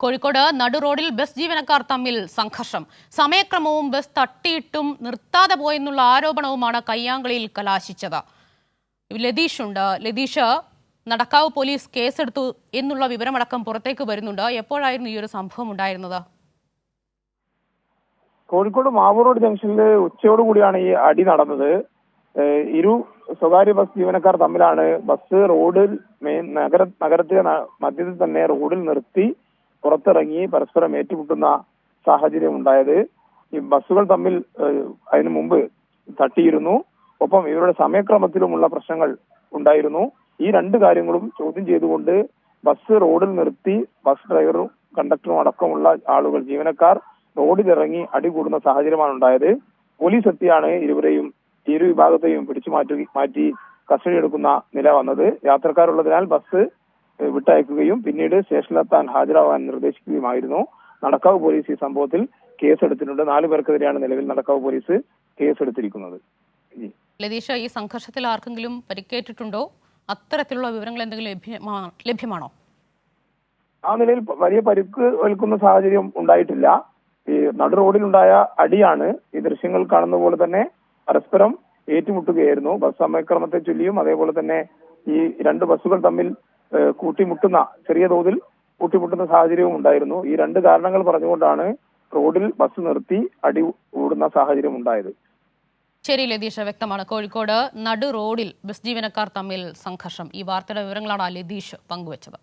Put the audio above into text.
കോഴിക്കോട് നടു റോഡിൽ ബസ് ജീവനക്കാർ തമ്മിൽ സംഘർഷം. സമയക്രമവും ബസ് തട്ടിയിട്ടും നിർത്താതെ പോയെന്നുള്ള ആരോപണവുമാണ് കയ്യാങ്കളിയിൽ കലാശിച്ചത്. ലതീഷ് ഉണ്ട്. ലതീഷ്, നടക്കാവ് പോലീസ് കേസെടുത്തു എന്നുള്ള വിവരമടക്കം പുറത്തേക്ക് വരുന്നുണ്ട്. എപ്പോഴായിരുന്നു ഈ ഒരു സംഭവം ഉണ്ടായിരുന്നത്? കോഴിക്കോട് മാവൂർ റോഡ് ജംഗ്ഷനിൽ ഉച്ചയോടുകൂടിയാണ് ഈ അടി നടന്നത്. ഇരു സ്വകാര്യ ബസ് ജീവനക്കാർ തമ്മിലാണ് ബസ് റോഡിൽ നഗരത്തിലെ മധ്യത്തിൽ തന്നെ റോഡിൽ നിർത്തി പുറത്തിറങ്ങി പരസ്പരം ഏറ്റുമുട്ടുന്ന സാഹചര്യം ഉണ്ടായത്. ഈ ബസ്സുകൾ തമ്മിൽ അതിനു മുമ്പ് തട്ടിയിരുന്നു. ഒപ്പം ഇവരുടെ സമയക്രമത്തിലുമുള്ള പ്രശ്നങ്ങൾ ഉണ്ടായിരുന്നു. ഈ രണ്ട് കാര്യങ്ങളും ചോദ്യം ചെയ്തുകൊണ്ട് ബസ് റോഡിൽ നിർത്തി ബസ് ഡ്രൈവറും കണ്ടക്ടറും അടക്കമുള്ള ആളുകൾ ജീവനക്കാർ റോഡിലിറങ്ങി അടികൂടുന്ന സാഹചര്യമാണ് ഉണ്ടായത്. പോലീസ് എത്തിയാണ് ഇരു വിഭാഗത്തെയും പിടിച്ചു മാറ്റി കസ്റ്റഡി എടുക്കുന്ന നില വന്നത്. യാത്രക്കാരുള്ളതിനാൽ ബസ് വിട്ടയക്കുകയും പിന്നീട് സ്റ്റേഷനിലെത്താൻ ഹാജരാകാൻ നിർദ്ദേശിക്കുകയുമായിരുന്നു. നടക്കാവ് പോലീസ് ഈ സംഭവത്തിൽ കേസെടുത്തിട്ടുണ്ട്. 4 പേർക്കെതിരെയാണ് നിലവിൽ നടക്കാവ് പോലീസ് കേസെടുത്തിരിക്കുന്നത്. ലതീഷ, ഈ സംഘർഷത്തിൽ ആർക്കെങ്കിലും പരിക്കേറ്റിട്ടുണ്ടോ? അത്തരത്തിലുള്ള വിവരങ്ങൾ എന്തെങ്കിലും ലഭ്യമാണോ? ആ നിലയിൽ വലിയ പരിക്ക് ഏൽക്കുന്ന സാഹചര്യം ഉണ്ടായിട്ടില്ല. ഈ നടു റോഡിലുണ്ടായ അടിയാണ് ഈ ദൃശ്യങ്ങൾ കാണുന്ന പോലെ തന്നെ പരസ്പരം ഏറ്റുമുട്ടുകയായിരുന്നു. ബസ് സമയക്രമത്തെ ചൊല്ലിയും അതേപോലെ തന്നെ ഈ രണ്ട് ബസ്സുകൾ തമ്മിൽ ചെറിയ തോതിൽ കൂട്ടിമുട്ടുന്ന സാഹചര്യവും ഉണ്ടായിരുന്നു. ഈ രണ്ട് കാരണങ്ങൾ പറഞ്ഞുകൊണ്ടാണ് റോഡിൽ ബസ് നിർത്തി അടി കൂടുന്ന സാഹചര്യം ഉണ്ടായത്. ശരി ലതീഷ, വ്യക്തമാണ്. കോഴിക്കോട് നടു റോഡിൽ ബസ് ജീവനക്കാർ തമ്മിൽ സംഘർഷം. ഈ വാർത്തയുടെ വിവരങ്ങളാണ് ലതീഷ് പങ്കുവച്ചത്.